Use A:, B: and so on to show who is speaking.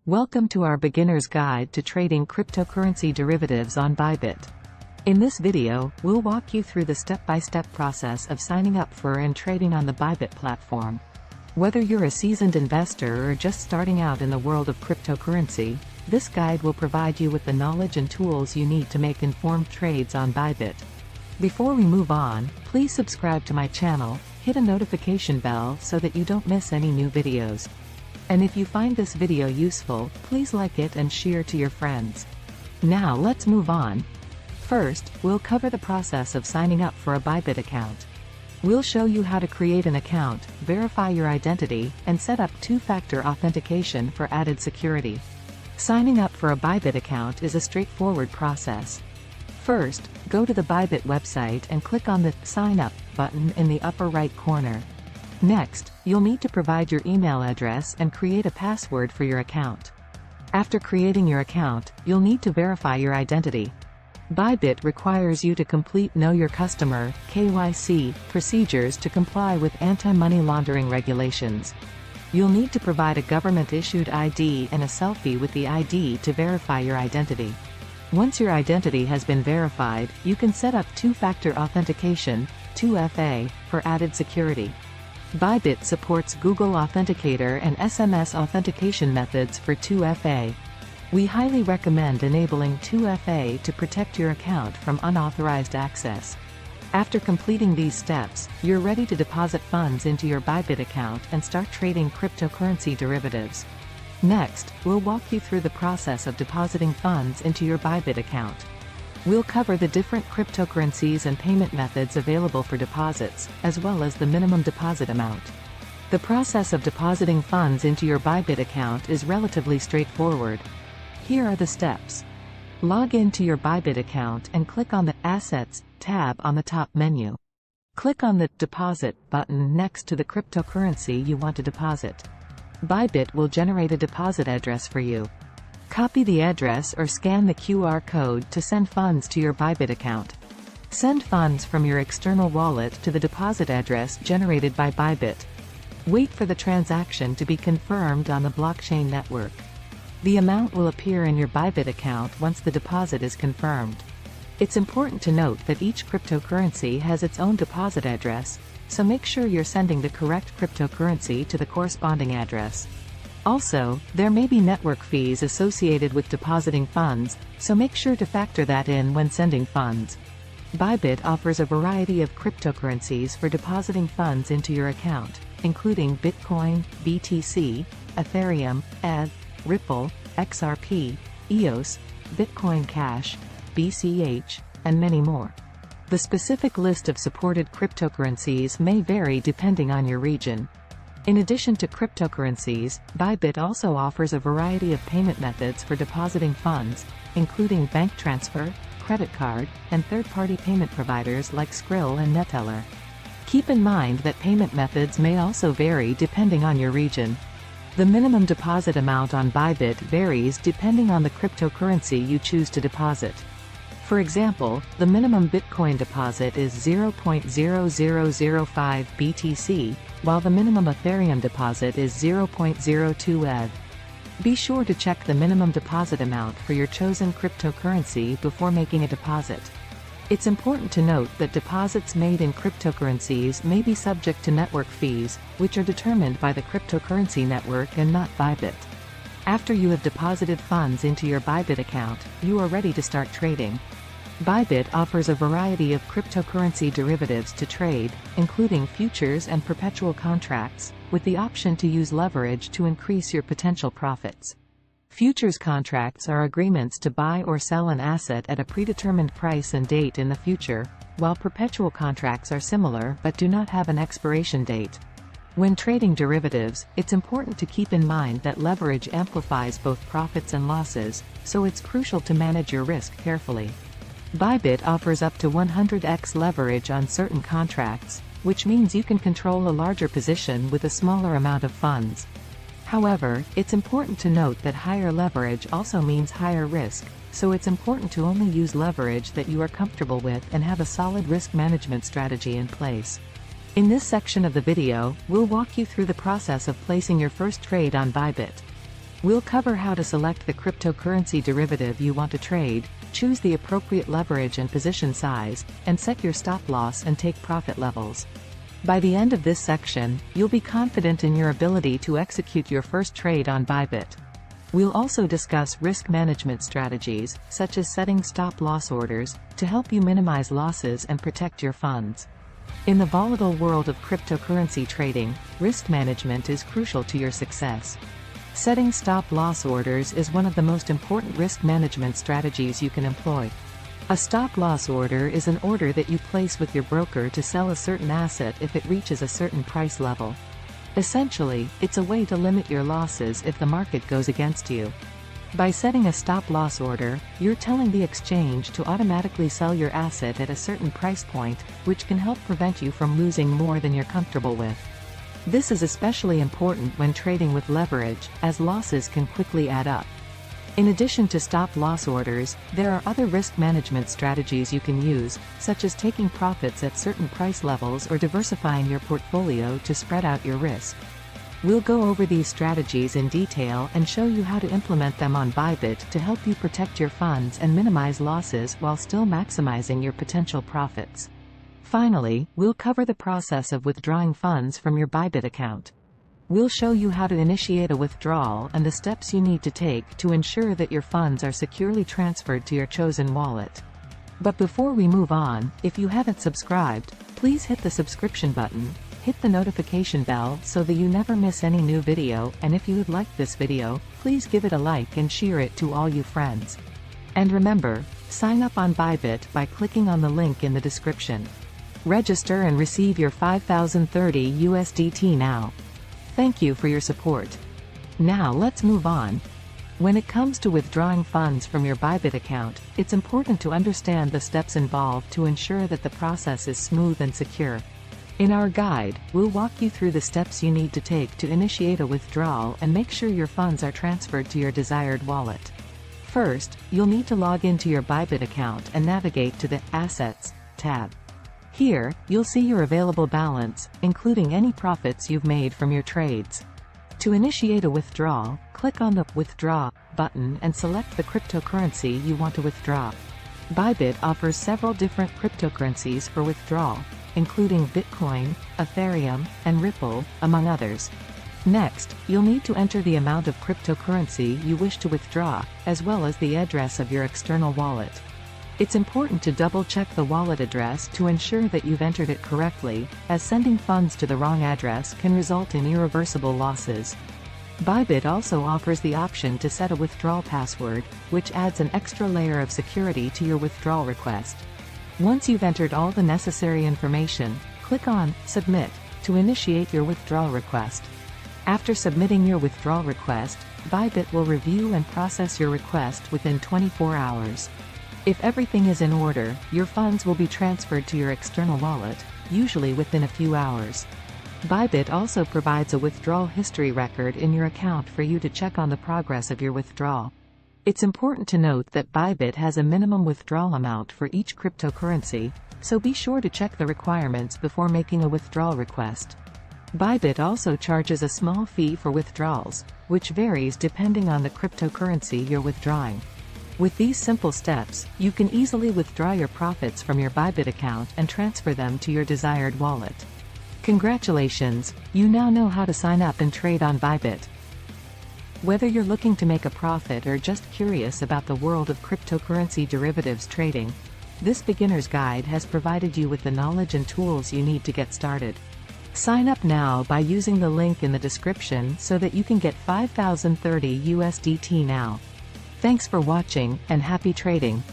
A: Welcome to our beginner's guide to trading cryptocurrency derivatives on Bybit. In this video, we'll walk you through the step-by-step process of signing up for and trading on the Bybit platform. Whether you're a seasoned investor or just starting out in the world of cryptocurrency, this guide will provide you with the knowledge and tools you need to make informed trades on Bybit. Before we move on, please subscribe to my channel, hit a notification bell so that you don't miss any new videos. And if you find this video useful, please like it and share to your friends. Now let's move on. First, we'll cover the process of signing up for a Bybit account. We'll show you how to create an account, verify your identity, and set up two-factor authentication for added security. Signing up for a Bybit account is a straightforward process. First, go to the Bybit website and click on the Sign Up button in the upper right corner. Next, you'll need to provide your email address and create a password for your account. After creating your account, you'll need to verify your identity. Bybit requires you to complete Know Your Customer (KYC) procedures to comply with anti-money laundering regulations. You'll need to provide a government-issued ID and a selfie with the ID to verify your identity. Once your identity has been verified, you can set up two-factor authentication, 2FA, for added security. Bybit supports Google Authenticator and SMS authentication methods for 2FA. We highly recommend enabling 2FA to protect your account from unauthorized access. After completing these steps, you're ready to deposit funds into your Bybit account and start trading cryptocurrency derivatives. Next, we'll walk you through the process of depositing funds into your Bybit account. We'll cover the different cryptocurrencies and payment methods available for deposits, as well as the minimum deposit amount. The process of depositing funds into your Bybit account is relatively straightforward. Here are the steps. Log into your Bybit account and click on the Assets tab on the top menu. Click on the Deposit button next to the cryptocurrency you want to deposit. Bybit will generate a deposit address for you. Copy the address or scan the QR code to send funds to your Bybit account. Send funds from your external wallet to the deposit address generated by Bybit. Wait for the transaction to be confirmed on the blockchain network. The amount will appear in your Bybit account once the deposit is confirmed. It's important to note that each cryptocurrency has its own deposit address, so make sure you're sending the correct cryptocurrency to the corresponding address. Also, there may be network fees associated with depositing funds, so make sure to factor that in when sending funds. Bybit offers a variety of cryptocurrencies for depositing funds into your account, including Bitcoin, BTC, Ethereum, ETH, Ripple, XRP, EOS, Bitcoin Cash, BCH, and many more. The specific list of supported cryptocurrencies may vary depending on your region. In addition to cryptocurrencies, Bybit also offers a variety of payment methods for depositing funds, including bank transfer, credit card, and third-party payment providers like Skrill and Neteller. Keep in mind that payment methods may also vary depending on your region. The minimum deposit amount on Bybit varies depending on the cryptocurrency you choose to deposit. For example, the minimum Bitcoin deposit is 0.0005 BTC, while the minimum Ethereum deposit is 0.02 ETH. Be sure to check the minimum deposit amount for your chosen cryptocurrency before making a deposit. It's important to note that deposits made in cryptocurrencies may be subject to network fees, which are determined by the cryptocurrency network and not Bybit. After you have deposited funds into your Bybit account, you are ready to start trading. Bybit offers a variety of cryptocurrency derivatives to trade, including futures and perpetual contracts, with the option to use leverage to increase your potential profits. Futures contracts are agreements to buy or sell an asset at a predetermined price and date in the future, while perpetual contracts are similar but do not have an expiration date. When trading derivatives, it's important to keep in mind that leverage amplifies both profits and losses, so it's crucial to manage your risk carefully. Bybit offers up to 100x leverage on certain contracts, which means you can control a larger position with a smaller amount of funds. However, it's important to note that higher leverage also means higher risk, so it's important to only use leverage that you are comfortable with and have a solid risk management strategy in place. In this section of the video, we'll walk you through the process of placing your first trade on Bybit. We'll cover how to select the cryptocurrency derivative you want to trade, choose the appropriate leverage and position size, and set your stop loss and take profit levels. By the end of this section, you'll be confident in your ability to execute your first trade on Bybit. We'll also discuss risk management strategies, such as setting stop-loss orders, to help you minimize losses and protect your funds. In the volatile world of cryptocurrency trading, risk management is crucial to your success. Setting stop-loss orders is one of the most important risk management strategies you can employ. A stop-loss order is an order that you place with your broker to sell a certain asset if it reaches a certain price level. Essentially, it's a way to limit your losses if the market goes against you. By setting a stop-loss order, you're telling the exchange to automatically sell your asset at a certain price point, which can help prevent you from losing more than you're comfortable with. This is especially important when trading with leverage, as losses can quickly add up. In addition to stop-loss orders, there are other risk management strategies you can use, such as taking profits at certain price levels or diversifying your portfolio to spread out your risk. We'll go over these strategies in detail and show you how to implement them on Bybit to help you protect your funds and minimize losses while still maximizing your potential profits. Finally, we'll cover the process of withdrawing funds from your Bybit account. We'll show you how to initiate a withdrawal and the steps you need to take to ensure that your funds are securely transferred to your chosen wallet. But before we move on, if you haven't subscribed, please hit the subscription button, hit the notification bell so that you never miss any new video, and if you would like this video, please give it a like and share it to all you friends. And remember, sign up on Bybit by clicking on the link in the description. Register and receive your 5030 USDT now. Thank you for your support. Now let's move on. When it comes to withdrawing funds from your Bybit account, it's important to understand the steps involved to ensure that the process is smooth and secure. In our guide, we'll walk you through the steps you need to take to initiate a withdrawal and make sure your funds are transferred to your desired wallet. First, you'll need to log into your Bybit account and navigate to the Assets tab. Here, you'll see your available balance, including any profits you've made from your trades. To initiate a withdrawal, click on the Withdraw button and select the cryptocurrency you want to withdraw. Bybit offers several different cryptocurrencies for withdrawal, including Bitcoin, Ethereum, and Ripple, among others. Next, you'll need to enter the amount of cryptocurrency you wish to withdraw, as well as the address of your external wallet. It's important to double-check the wallet address to ensure that you've entered it correctly, as sending funds to the wrong address can result in irreversible losses. Bybit also offers the option to set a withdrawal password, which adds an extra layer of security to your withdrawal request. Once you've entered all the necessary information, click on Submit to initiate your withdrawal request. After submitting your withdrawal request, Bybit will review and process your request within 24 hours. If everything is in order, your funds will be transferred to your external wallet, usually within a few hours. Bybit also provides a withdrawal history record in your account for you to check on the progress of your withdrawal. It's important to note that Bybit has a minimum withdrawal amount for each cryptocurrency, so be sure to check the requirements before making a withdrawal request. Bybit also charges a small fee for withdrawals, which varies depending on the cryptocurrency you're withdrawing. With these simple steps, you can easily withdraw your profits from your Bybit account and transfer them to your desired wallet. Congratulations, you now know how to sign up and trade on Bybit. Whether you're looking to make a profit or just curious about the world of cryptocurrency derivatives trading, this beginner's guide has provided you with the knowledge and tools you need to get started. Sign up now by using the link in the description so that you can get 5030 USDT now. Thanks for watching, and happy trading.